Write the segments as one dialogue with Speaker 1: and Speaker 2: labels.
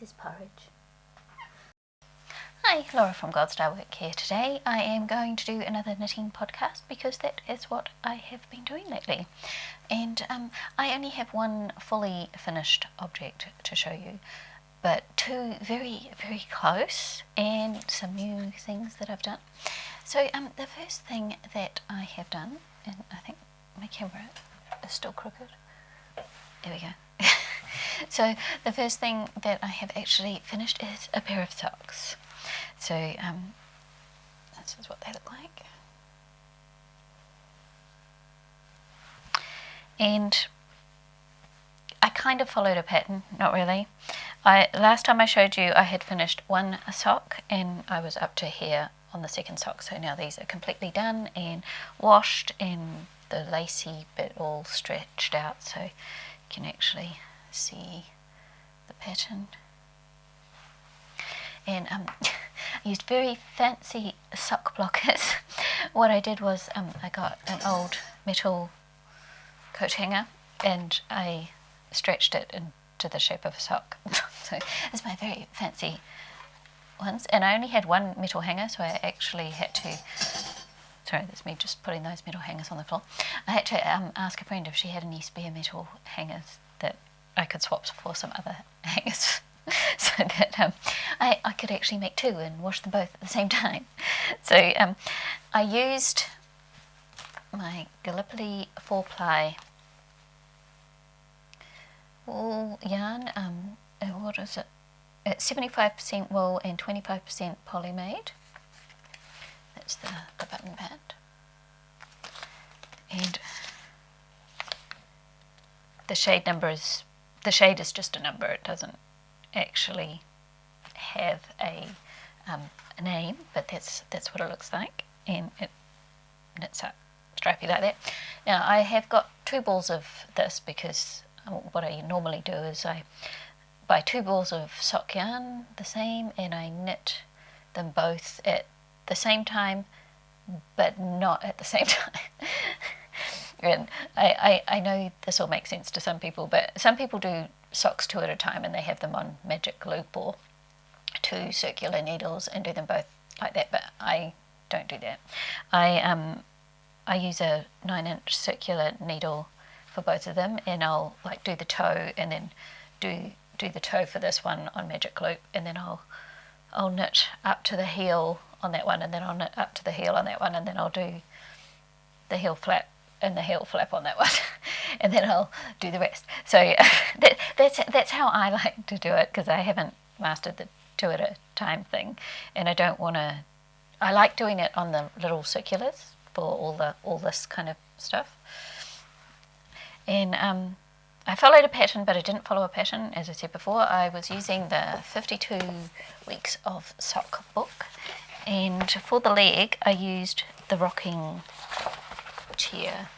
Speaker 1: is porridge.
Speaker 2: Hi, Laura from Godstar Work here today. I am going to do another knitting podcast because that is what I have been doing lately. And I only have one fully finished object to show you, but two very, very close and some new things that I've done. So the first thing that I have done, and I think my camera is still crooked. There we go. So the first thing that I have actually finished is a pair of socks. So this is what they look like. And I kind of followed a pattern, not really. Last time I showed you I had finished one sock and I was up to here on the second sock. So now these are completely done and washed and the lacy bit all stretched out so you can actually see the pattern. And I used very fancy sock blockers. What I did was I got an old metal coat hanger and I stretched it into the shape of a sock. So it's my very fancy ones. And I only had one metal hanger, so I actually had to, sorry, that's me just putting those metal hangers on the floor. I had to ask a friend if she had any spare metal hangers that I could swap for some other hangers. So that I could actually make two and wash them both at the same time. So I used my Gallipoli 4-ply wool yarn. What is it? It's 75% wool and 25% polymade. That's the button band. And the shade is just a number. It doesn't actually have a name, but that's what it looks like, and it knits up stripy like that. Now I have got two balls of this because what I normally do is I buy two balls of sock yarn the same and I knit them both at the same time but not at the same time. And I know this will make sense to some people, but some people do socks two at a time and they have them on magic loop or two circular needles and do them both like that, but I don't do that. I use a 9-inch circular needle for both of them, and I'll like do the toe and then do the toe for this one on magic loop, and then I'll knit up to the heel on that one, and then I'll knit up to the heel on that one, and then I'll do the heel flap and the heel flap on that one, and then I'll do the rest. So that's how I like to do it, because I haven't mastered the two at a time thing, and I don't want to. I like doing it on the little circulars for all this kind of stuff. And I followed a pattern, but I didn't follow a pattern, as I said before. I was using the 52 Weeks of Sock book, and for the leg I used the rocking chair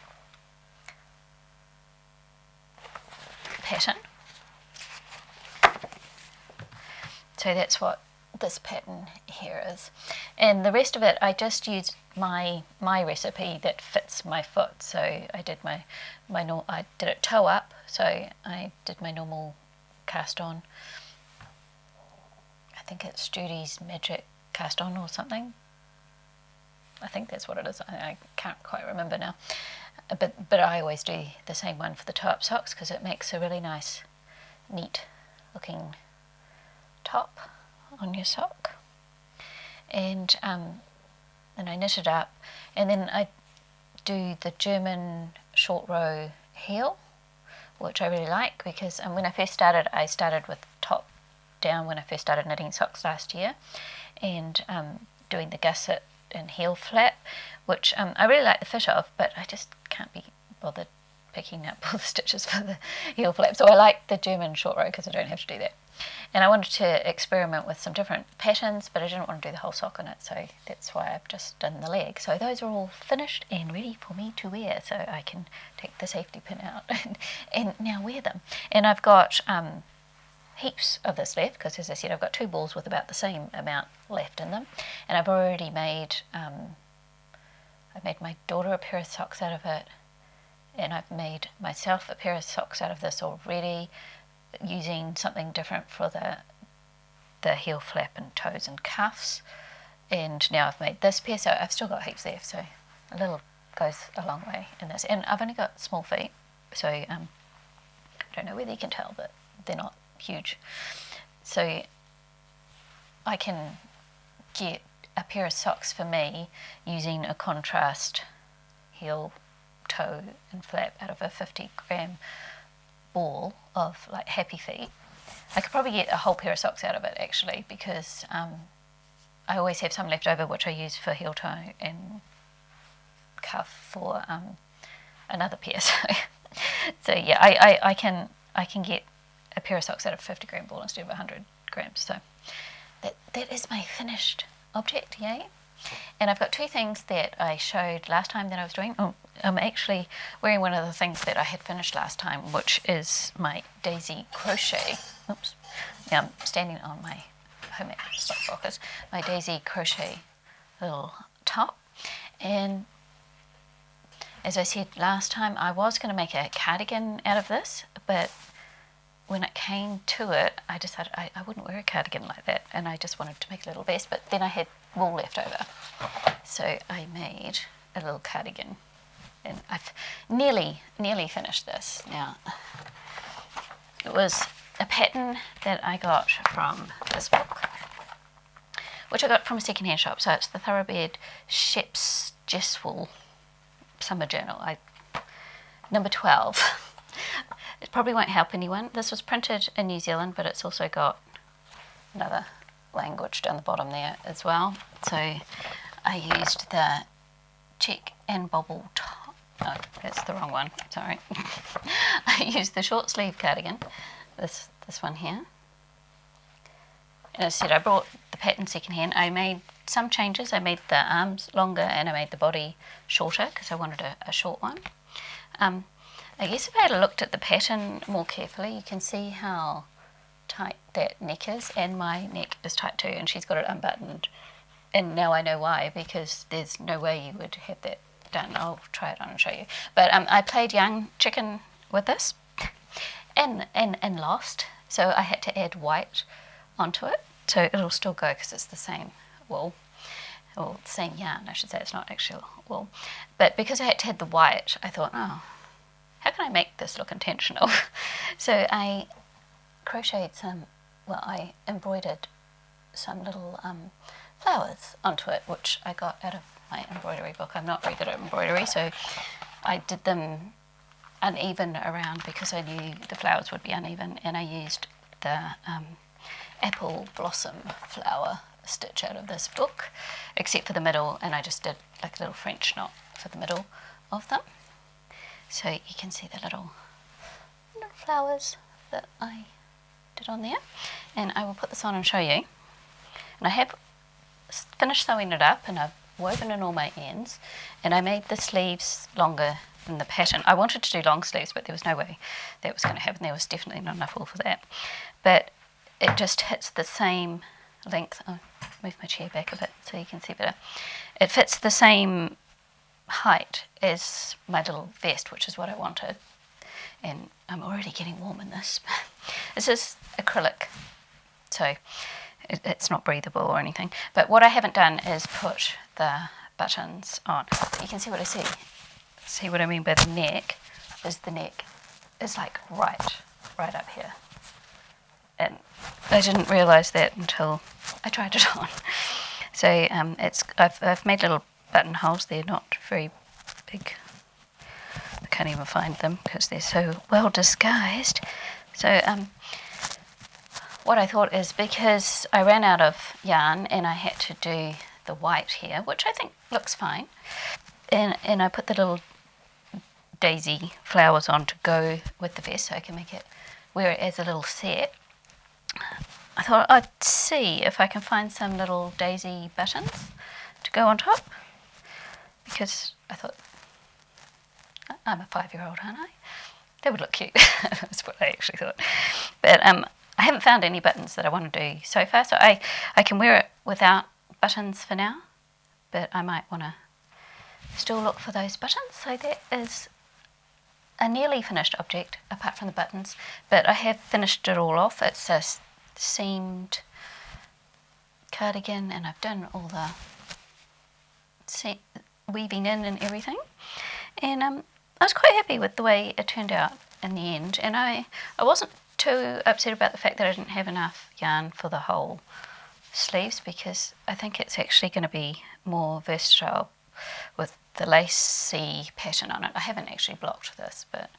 Speaker 2: pattern. So that's what this pattern here is, and the rest of it I just used my recipe that fits my foot. So I did I did it toe up, so I did my normal cast on. I think it's Judy's Magic Cast On or something. I think that's what it is. I can't quite remember now, but I always do the same one for the toe up socks because it makes a really nice, neat looking top on your sock. And I knit it up, and then I do the German short row heel, which I really like because when I first started, I started with top down when I first started knitting socks last year, and doing the gusset and heel flap, which I really like the fit of, but I just can't be bothered picking up all the stitches for the heel flap. So I like the German short row because I don't have to do that. And I wanted to experiment with some different patterns, but I didn't want to do the whole sock on it, so that's why I've just done the leg. So those are all finished and ready for me to wear, so I can take the safety pin out and now wear them. And I've got heaps of this left because, as I said, I've got two balls with about the same amount left in them, and I've already made I made my daughter a pair of socks out of it, and I've made myself a pair of socks out of this already, using something different for the the heel flap and toes and cuffs, and now I've made this pair, so I've still got heaps left, so a little goes a long way in this. And I've only got small feet, so I don't know whether you can tell, but they're not huge. So I can get a pair of socks for me using a contrast heel, toe and flap out of a 50-gram ball of like Happy Feet. I could probably get a whole pair of socks out of it actually, because I always have some left over which I use for heel, toe and cuff for another pair. So yeah, I can get a pair of socks out of a 50-gram ball instead of 100 grams. So that is my finished object, yay. And I've got two things that I showed last time that I was doing. Oh, I'm actually wearing one of the things that I had finished last time, which is my daisy crochet. Oops. Now I'm standing on my homemade sock rockers. My daisy crochet little top. And as I said last time, I was going to make a cardigan out of this, but when it came to it, I decided I wouldn't wear a cardigan like that, and I just wanted to make a little vest, but then I had wool left over. So I made a little cardigan, and I've nearly finished this now. It was a pattern that I got from this book, which I got from a secondhand shop. So it's the Thoroughbred Sheps Jesswool Summer Journal, number 12. It probably won't help anyone. This was printed in New Zealand, but it's also got another language down the bottom there as well. So I used the check and bobble top. No, that's the wrong one, sorry. I used the short sleeve cardigan, this one here. And as I said, I brought the pattern secondhand. I made some changes. I made the arms longer and I made the body shorter because I wanted a short one. I guess if I had looked at the pattern more carefully, you can see how tight that neck is, and my neck is tight too, and she's got it unbuttoned. And now I know why, because there's no way you would have that done. I'll try it on and show you. But I played young chicken with this and lost, so I had to add white onto it. So it'll still go because it's the same wool, or the same yarn, I should say. It's not actual wool. But because I had to add the white, I thought, oh, how can I make this look intentional? So I crocheted I embroidered some little flowers onto it, which I got out of my embroidery book. I'm not very good at embroidery, so I did them uneven around because I knew the flowers would be uneven, and I used the apple blossom flower stitch out of this book, except for the middle, and I just did like a little French knot for the middle of them. So you can see the little flowers that I did on there, and I will put this on and show you. And I have finished sewing it up, and I've woven in all my ends, and I made the sleeves longer than the pattern. I wanted to do long sleeves, but there was no way that was going to happen. There was definitely not enough wool for that, but it just hits the same length. I'll move my chair back a bit so you can see better. It fits the same height as my little vest, which is what I wanted. And I'm already getting warm in this. This is acrylic, so it's not breathable or anything. But what I haven't done is put the buttons on. You can see what I see. See what I mean by the neck? Is the neck is like right up here. And I didn't realise that until I tried it on. So I've made little buttonholes. They're not very big. I can't even find them because they're so well disguised. So what I thought is, because I ran out of yarn and I had to do the white here, which I think looks fine, and I put the little daisy flowers on to go with the vest so I can wear it as a little set. I thought I'd see if I can find some little daisy buttons to go on top, because I thought, I'm a 5-year-old, aren't I? They would look cute. That's what I actually thought. But I haven't found any buttons that I want to do so far, so I can wear it without buttons for now, but I might want to still look for those buttons. So that is a nearly finished object apart from the buttons, but I have finished it all off. It's a seamed cardigan, and I've done all the weaving in and everything, and I was quite happy with the way it turned out in the end, and I wasn't too upset about the fact that I didn't have enough yarn for the whole sleeves, because I think it's actually going to be more versatile with the lacy pattern on it. I haven't actually blocked this, but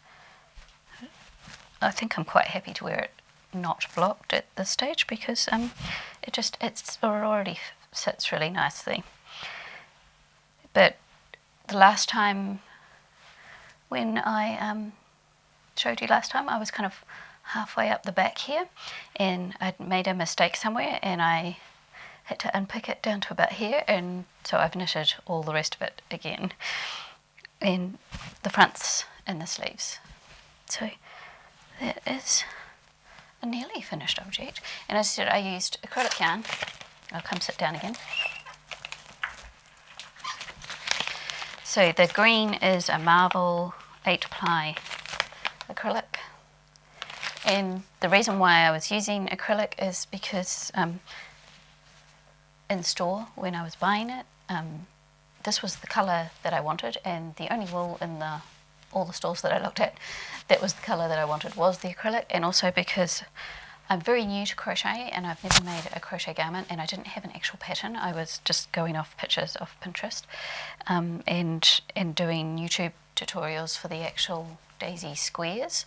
Speaker 2: I think I'm quite happy to wear it not blocked at this stage, because it already sits really nicely. But the last time, when I showed you last time, I was kind of halfway up the back here, and I'd made a mistake somewhere, and I had to unpick it down to about here, and so I've knitted all the rest of it again, in the fronts and the sleeves. So that is a nearly finished object. And as I said, I used acrylic yarn. I'll come sit down again. So the green is a Marvel 8-ply acrylic. And the reason why I was using acrylic is because in store, when I was buying it, this was the colour that I wanted, and the only wool in all the stores that I looked at that was the colour that I wanted was the acrylic. And also because I'm very new to crochet, and I've never made a crochet garment, and I didn't have an actual pattern. I was just going off pictures off Pinterest, and doing YouTube tutorials for the actual daisy squares.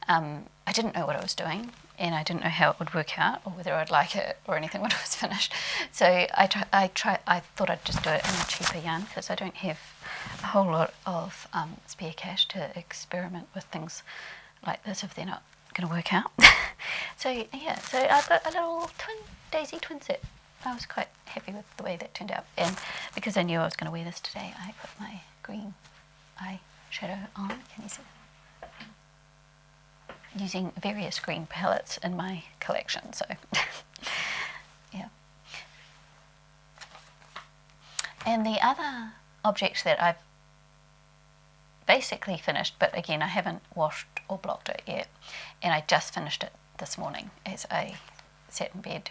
Speaker 2: I didn't know what I was doing, and I didn't know how it would work out, or whether I'd like it or anything when it was finished. So I thought I'd just do it in a cheaper yarn, because I don't have a whole lot of spare cash to experiment with things like this if they're not going to work out. So yeah, so I've got a little daisy twin set. I was quite happy with the way that turned out, and because I knew I was going to wear this today, I put my green eyeshadow on. Can you see that? Using various green palettes in my collection, so yeah. And the other object that I've basically finished, but again I haven't washed or blocked it yet, and I just finished it this morning as I sat in bed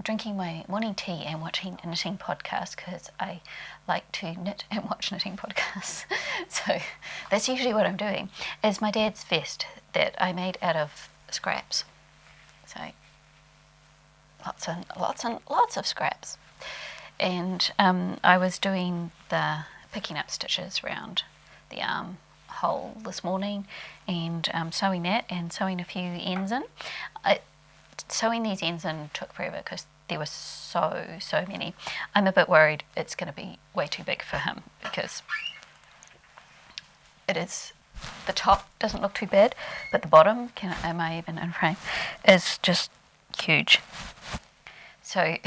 Speaker 2: drinking my morning tea and watching a knitting podcast, because I like to knit and watch knitting podcasts. So that's usually what I'm doing. Is my dad's vest that I made out of scraps. So lots of scraps. And I was doing the picking up stitches around the arm hole this morning, and sewing that and sewing a few ends in. Sewing these ends in took forever because there were so many. I'm a bit worried it's going to be way too big for him, because it is, the top doesn't look too bad, but the bottom, am I even in frame, is just huge. So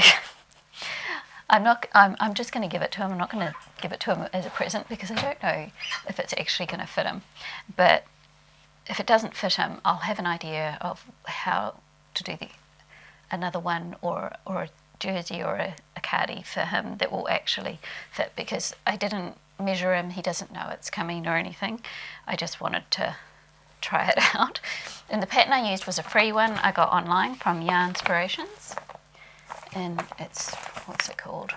Speaker 2: I'm just going to give it to him. I'm not going to give it to him as a present, because I don't know if it's actually going to fit him. But if it doesn't fit him, I'll have an idea of how to do another one, or a jersey or a cardi for him that will actually fit, because I didn't measure him. He doesn't know it's coming or anything. I just wanted to try it out. And the pattern I used was a free one I got online from Yarnspirations, and it's, what's it called?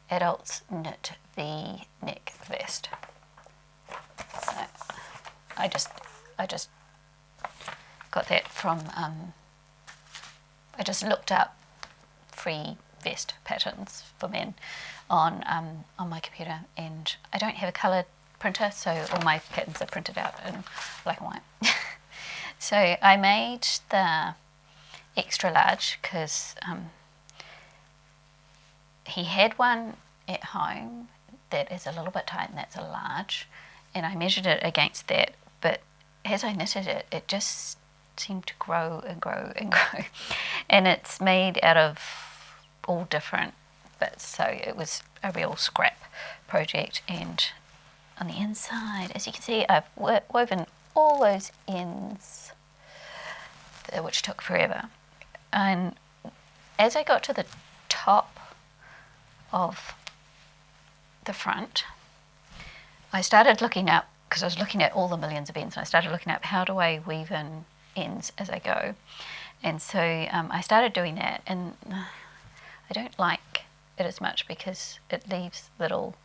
Speaker 2: Adults Knit V-Neck Vest. So I just got that from, I just looked up free vest patterns for men on my computer, and I don't have a coloured printer, so all my patterns are printed out in black and white. So I made the extra large because he had one at home that is a little bit tight, and that's a large, and I measured it against that, but as I knitted it, it just seemed to grow and grow and grow. And it's made out of all different bits, so it was a real scrap project. And on the inside, as you can see, I've woven all those ends, which took forever. And as I got to the top of the front, I started looking up, because I was looking at all the millions of ends, and I started looking up, how do I weave in ends as I go. And so I started doing that, and I don't like it as much because it leaves little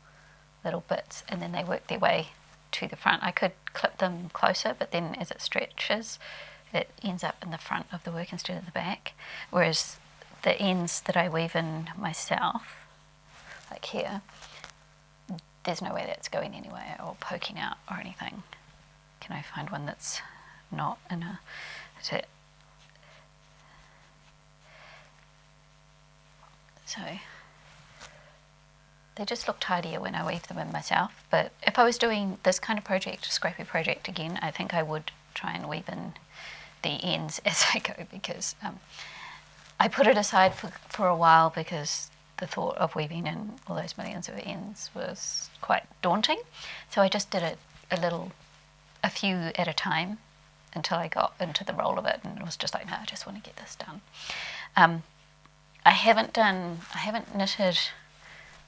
Speaker 2: bits, and then they work their way to the front. I could clip them closer, but then as it stretches, it ends up in the front of the work instead of the back. Whereas the ends that I weave in myself, like here, there's no way that's going anywhere or poking out or anything. Can I find one that's not in a... So they just look tidier when I weave them in myself. But if I was doing this kind of project, a scrappy project again, I think I would try and weave in the ends as I go, because I put it aside for a while because the thought of weaving in all those millions of ends was quite daunting. So I just did it a few at a time until I got into the roll of it, and it was just like, no, I just want to get this done. I haven't knitted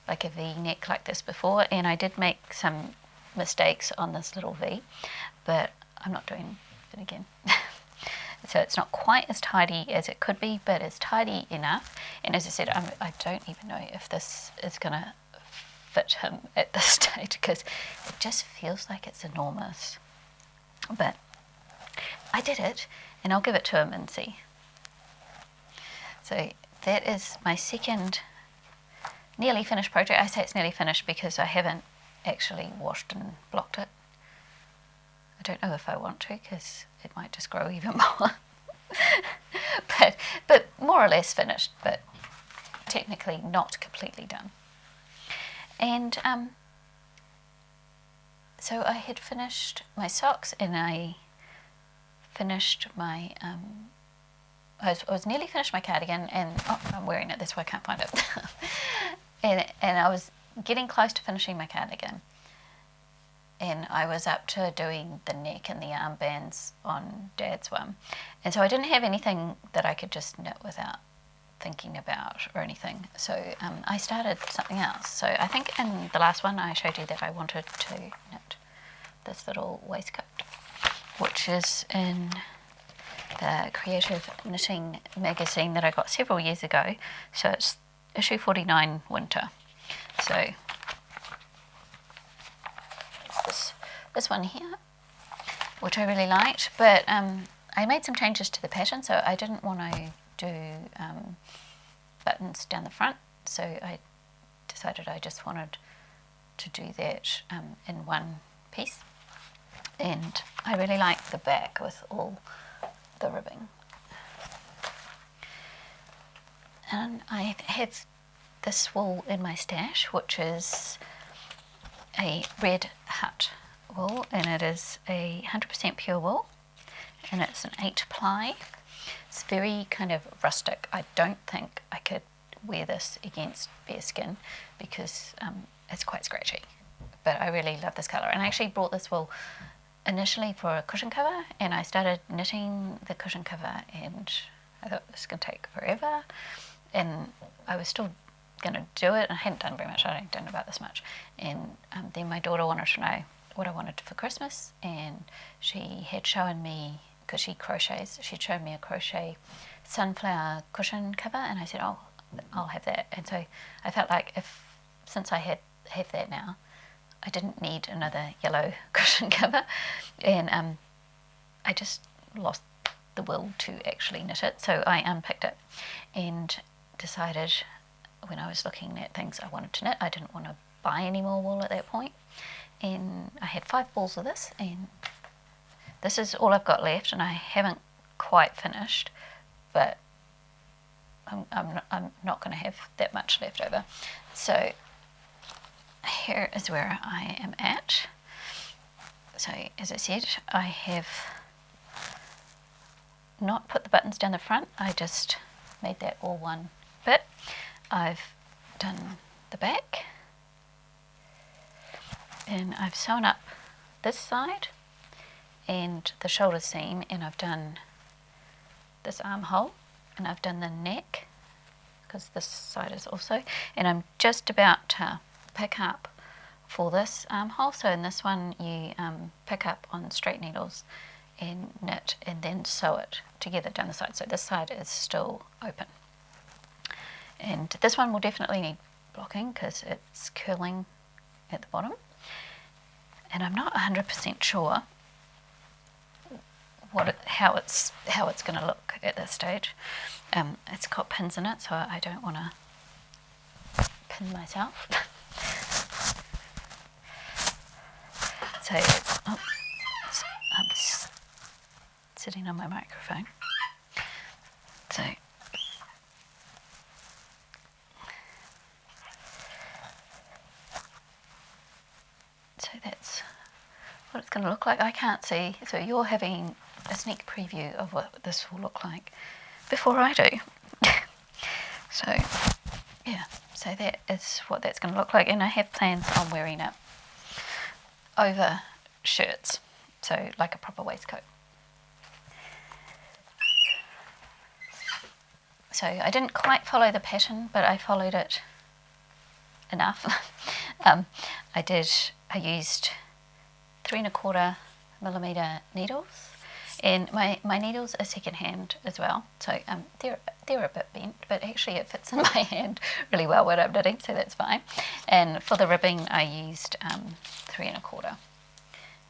Speaker 2: like a V-neck like this before, and I did make some mistakes on this little V, but I'm not doing it again. So it's not quite as tidy as it could be, but it's tidy enough. And as I said, I don't even know if this is going to fit him at this stage, because it just feels like it's enormous. But I did it, and I'll give it to him and see. So that is my second nearly finished project. I say it's nearly finished because I haven't actually washed and blocked it. I don't know if I want to, because it might just grow even more. but more or less finished, but technically not completely done. And so I had finished my socks, and I finished my I was nearly finished my cardigan, and I'm wearing it, that's why I can't find it. and I was getting close to finishing my cardigan, and I was up to doing the neck and the armbands on Dad's one, and so I didn't have anything that I could just knit without thinking about or anything. So I started something else. So I think in the last one I showed you that I wanted to knit this little waistcoat, which is in the Creative Knitting magazine that I got several years ago. So it's issue 49 winter. So it's this one here, which I really liked, but I made some changes to the pattern, so I didn't want to do buttons down the front, so I decided I just wanted to do that in one piece. And I really like the back with all the ribbing. And I have this wool in my stash, which is a red hut wool, and it is a 100% pure wool, and it's an 8-ply. It's very kind of rustic. I don't think I could wear this against bare skin because it's quite scratchy, but I really love this colour. And I actually brought this wool initially for a cushion cover, and I started knitting the cushion cover, and I thought this is going to take forever, and I was still going to do it. I hadn't done very much. I hadn't done about this much, and then my daughter wanted to know what I wanted for Christmas, and she had shown me, because she crochets, she'd shown me a crochet sunflower cushion cover, and I said, oh, I'll have that. And so I felt like since I have that now, I didn't need another yellow cushion cover, and I just lost the will to actually knit it. So I unpicked it and decided, when I was looking at things I wanted to knit, I didn't want to buy any more wool at that point. And I had 5 balls of this, and this is all I've got left, and I haven't quite finished, but I'm not going to have that much left over. So here is where I am at. So as I said, I have not put the buttons down the front, I just made that all one bit. I've done the back, and I've sewn up this side and the shoulder seam, and I've done this armhole, and I've done the neck, because this side is also, and I'm just about to pick up for this armhole. So in this one you pick up on straight needles, and knit and then sew it together down the side. So this side is still open. And this one will definitely need blocking because it's curling at the bottom. And I'm not 100% sure how it's going to look at this stage. It's got pins in it, so I don't want to pin myself. So I'm sitting on my microphone. So that's what it's going to look like. I can't see, so you're having a sneak preview of what this will look like before I do. So yeah, so that is what that's going to look like, and I have plans on wearing it over shirts, so like a proper waistcoat. So I didn't quite follow the pattern, but I followed it enough. I used 3¼ needles, and my needles are second-hand as well, so they're a bit bent, but actually it fits in my hand really well when I'm knitting, so that's fine. And for the ribbing I used 3¼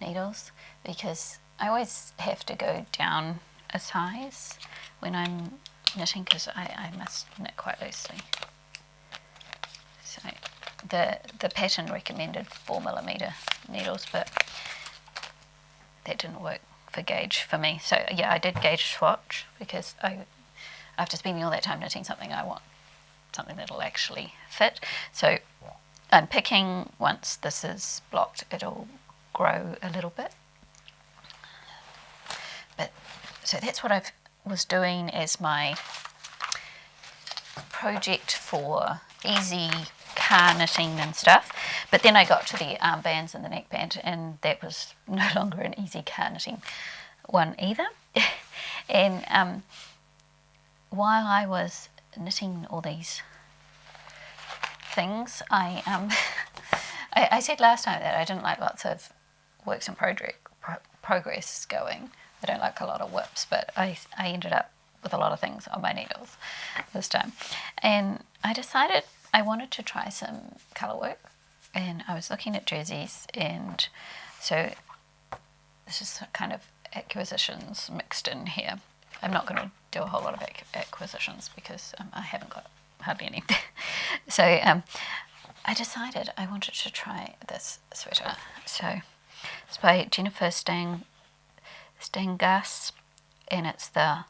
Speaker 2: needles, because I always have to go down a size when I'm knitting, because I must knit quite loosely. So the pattern recommended 4mm needles, but that didn't work for gauge for me. So yeah, I did gauge swatch, because after spending all that time knitting something, I want something that'll actually fit. So I'm picking, once this is blocked, it'll grow a little bit. But so that's what I was doing as my project for easy car knitting and stuff. But then I got to the armbands and the neckband, and that was no longer an easy car knitting one either. And while I was knitting all these things, I said last time that I didn't like lots of works in progress going. I don't like a lot of whips, but I ended up with a lot of things on my needles this time. And I decided I wanted to try some colour work, and I was looking at jerseys, and so this is kind of acquisitions mixed in here. I'm not going to do a whole lot of acquisitions because I haven't got hardly any. So I decided I wanted to try this sweater. So it's by Jennifer Stangas, and it's the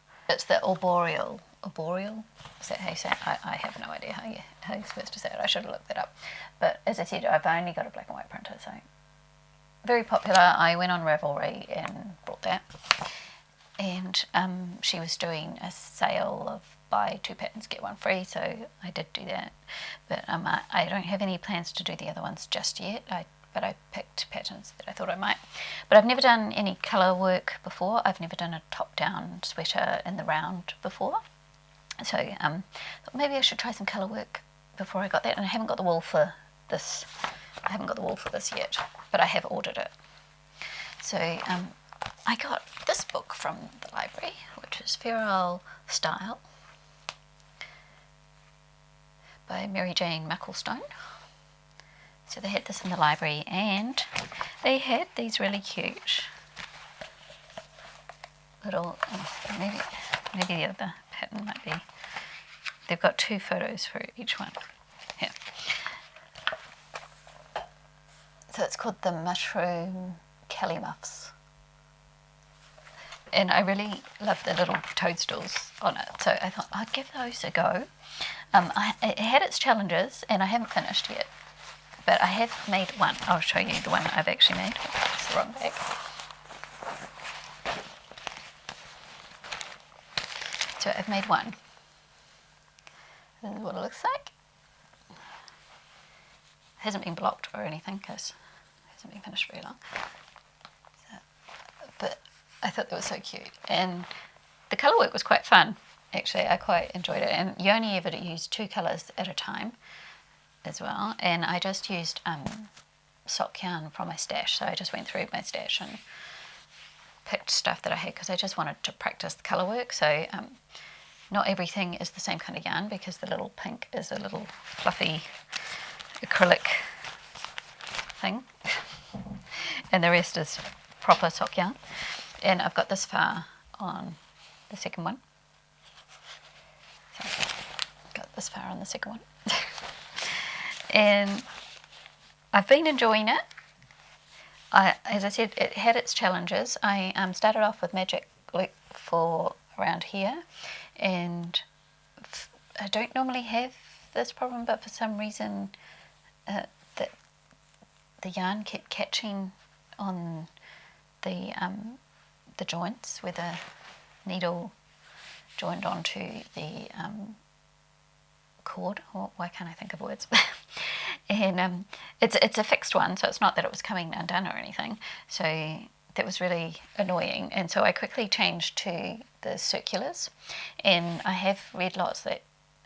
Speaker 2: arboreal. Is that how you say it? I have no idea how you're supposed to say it. I should have looked that up. But as I said, I've only got a black and white printer, so very popular. I went on Ravelry and bought that. And she was doing a sale of buy 2 patterns, get 1 free, so I did do that. But I don't have any plans to do the other ones just yet. But I picked patterns that I thought I might. But I've never done any colour work before. I've never done a top-down sweater in the round before. So thought maybe I should try some colour work before I got that. And I haven't got the wool for this. I haven't got the wool for this yet, but I have ordered it. So I got this book from the library, which is Feral Style by Mary Jane Mucklestone. So they had this in the library, and they had these really cute little, maybe the other pattern might be, they've got 2 photos for each one. Here. So it's called the Mushroom Kelly Muffs. And I really love the little toadstools on it, so I thought I'd give those a go. It had its challenges, and I haven't finished yet. But I have made one. I'll show you the one I've actually made. It's the wrong bag. So I've made one. This is what it looks like. It hasn't been blocked or anything because it hasn't been finished very long. So, but I thought that was so cute. And the colour work was quite fun, actually. I quite enjoyed it. And you only ever use 2 colours at a time as well, and I just used sock yarn from my stash, so I just went through my stash and picked stuff that I had because I just wanted to practice the colour work. So not everything is the same kind of yarn, because the little pink is a little fluffy acrylic thing and the rest is proper sock yarn. And I've got this far on the second one. So got this far on the second one. And I've been enjoying it. As I said, it had its challenges. I started off with magic loop for around here, and I don't normally have this problem, but for some reason the yarn kept catching on the joints where the needle joined onto the cord, or why can't I think of words? And it's a fixed one, so it's not that it was coming undone or anything. So that was really annoying, and so I quickly changed to the circulars. And I have read lots that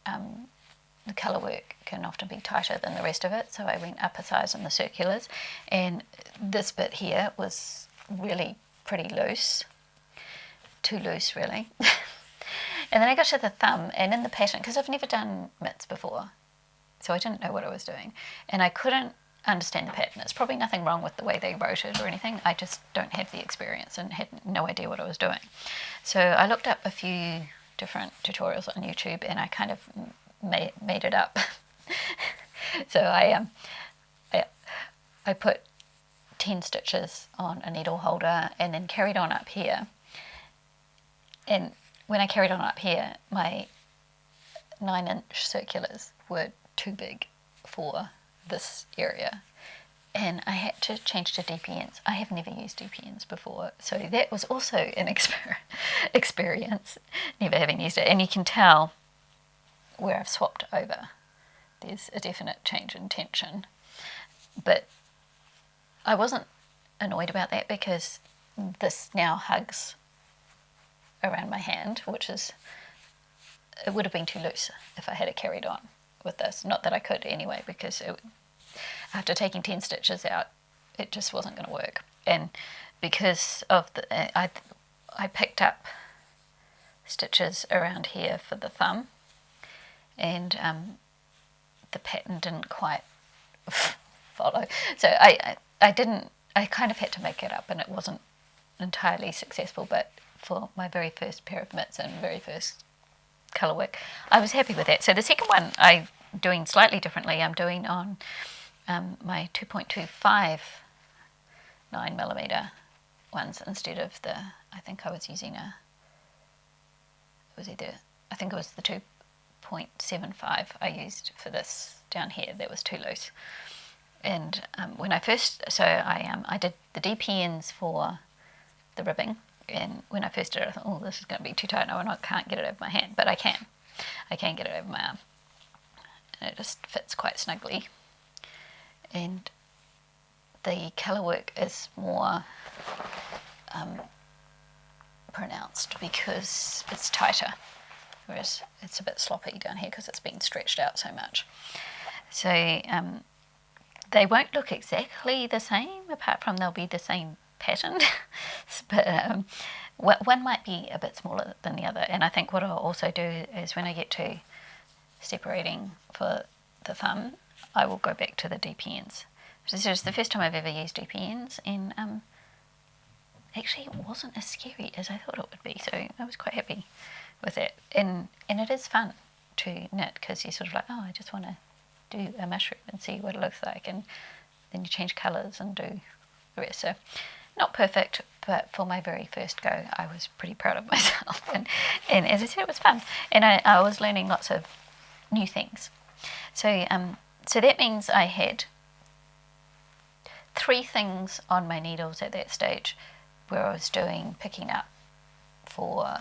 Speaker 2: the colour work can often be tighter than the rest of it, so I went up a size on the circulars. And this bit here was really pretty loose, too loose really. And then I got to the thumb, and in the pattern, because I've never done mitts before, so I didn't know what I was doing, and I couldn't understand the pattern. It's probably nothing wrong with the way they wrote it or anything, I just don't have the experience and had no idea what I was doing. So I looked up a few different tutorials on YouTube, and I kind of made it up. So I put 10 stitches on a needle holder and then carried on up here, and when I carried on up here, my 9-inch circulars were too big for this area, and I had to change to DPNs. I have never used DPNs before, so that was also an experience, never having used it. And you can tell where I've swapped over, there's a definite change in tension, but I wasn't annoyed about that because this now hugs around my hand, which is, it would have been too loose if I had it carried on with this. Not that I could anyway, because after taking 10 stitches out, it just wasn't going to work. And because of the, I picked up stitches around here for the thumb, and the pattern didn't quite follow. So I kind of had to make it up, and it wasn't entirely successful, but for my very first pair of mitts and very first colour work, I was happy with that. So the second one I'm doing slightly differently. I'm doing on my 2.25 9mm ones instead of the, I think I was using I think it was the 2.75 I used for this down here that was too loose. And when I first, so I did the DPNs for the ribbing, and when I first did it I thought, oh, this is going to be too tight, no, I can't get it over my hand, but I can get it over my arm, and it just fits quite snugly. And the colour work is more pronounced because it's tighter, whereas it's a bit sloppy down here because it's been stretched out so much. So they won't look exactly the same, apart from they'll be the same pattern, but one might be a bit smaller than the other. And I think what I'll also do is when I get to separating for the thumb, I will go back to the DPNs. This is the first time I've ever used DPNs, and actually it wasn't as scary as I thought it would be, so I was quite happy with it. And it is fun to knit because you're sort of like, oh, I just want to do a mushroom and see what it looks like, and then you change colours and do the rest. So not perfect, but for my very first go I was pretty proud of myself, and as I said, it was fun, and I was learning lots of new things. So so that means I had 3 things on my needles at that stage where I was picking up for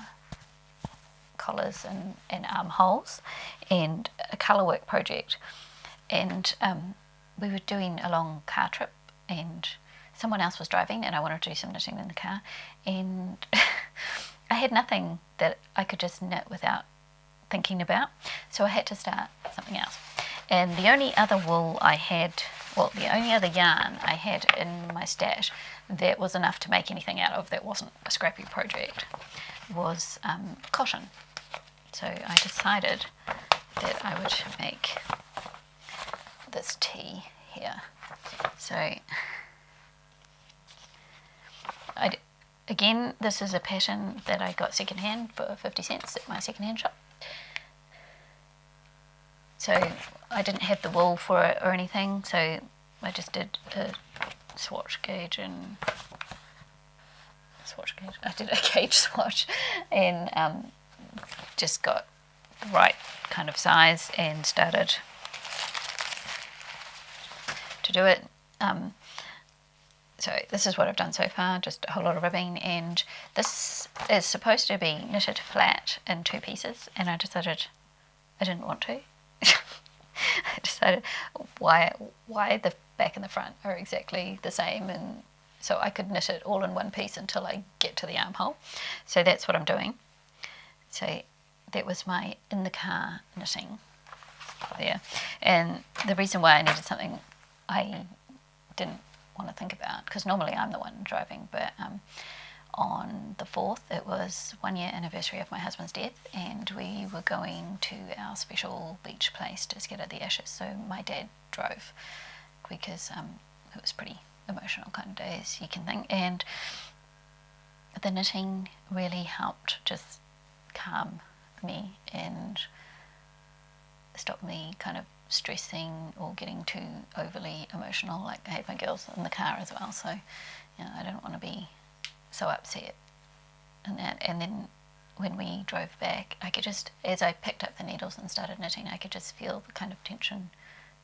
Speaker 2: collars and armholes, and a colour work project. And we were doing a long car trip, and someone else was driving, and I wanted to do some knitting in the car, and I had nothing that I could just knit without thinking about, so I had to start something else. And the only other wool I had well, the only other yarn I had in my stash that was enough to make anything out of, that wasn't a scrappy project, was cotton. So I decided that I would make this tea here. So again, this is a pattern that I got secondhand for 50 cents at my secondhand shop. So I didn't have the wool for it or anything, so I just did a swatch gauge and I did a gauge swatch and just got the right kind of size and started to do it. So this is what I've done so far, just a whole lot of ribbing, and this is supposed to be knitted flat in 2 pieces, and I decided I didn't want to. I decided why the back and the front are exactly the same, and so I could knit it all in one piece until I get to the armhole. So that's what I'm doing. So that was my in the car knitting there, and the reason why I needed something I didn't want to think about, because normally I'm the one driving, but on the 4th it was 1 year anniversary of my husband's death, and we were going to our special beach place to scatter the ashes, so my dad drove because it was pretty emotional kind of day, as you can think, and the knitting really helped just calm me and stop me kind of stressing or getting too overly emotional. Like I had my girls in the car as well, so I don't want to be so upset and that. And then when we drove back, I could just, as I picked up the needles and started knitting, I could just feel the kind of tension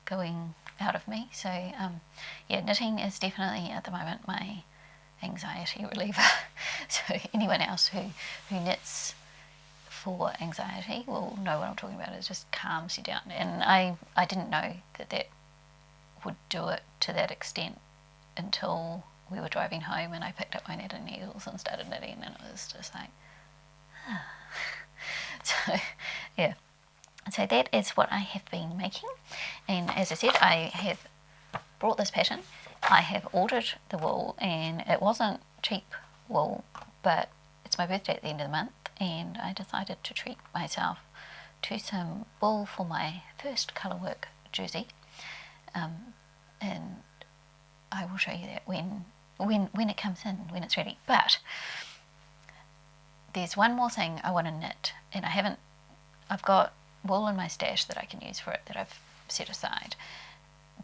Speaker 2: going out of me. So knitting is definitely at the moment my anxiety reliever. So anyone else who knits for anxiety will know what I'm talking about. It just calms you down, and I didn't know that would do it to that extent until we were driving home and I picked up my knitting needles and started knitting, and it was just like so yeah. So that is what I have been making, and as I said, I have brought this pattern. I have ordered the wool, and it wasn't cheap wool, but it's my birthday at the end of the month, and I decided to treat myself to some wool for my first colourwork jersey, and I will show you that when it comes in, when it's ready. But there's one more thing I want to knit, and I've got wool in my stash that I can use for it, that I've set aside,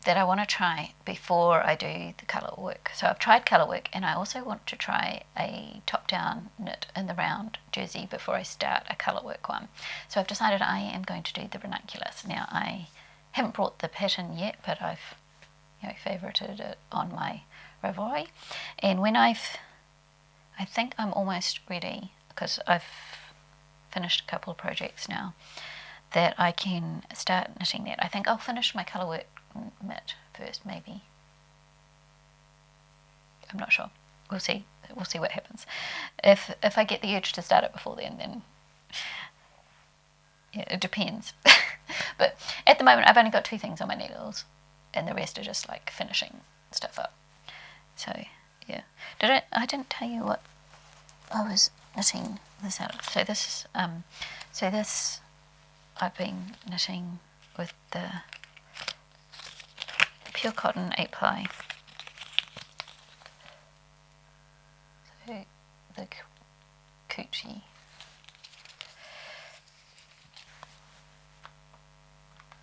Speaker 2: that I want to try before I do the colour work. So I've tried colour work, and I also want to try a top-down knit in the round jersey before I start a colour work one. So I've decided I am going to do the ranunculus. Now I haven't brought the pattern yet, but I've favorited it on my Ravelry, and when I think I'm almost ready, because I've finished a couple of projects now, that I can start knitting that. I think I'll finish my colour work knit first, maybe. I'm not sure. We'll see what happens. If I get the urge to start it before then yeah, it depends. But at the moment I've only got 2 things on my needles, and the rest are just like finishing stuff up. So yeah, I didn't tell you what I was knitting this out of. So this I've been knitting with the pure cotton 8-ply. So the Coochie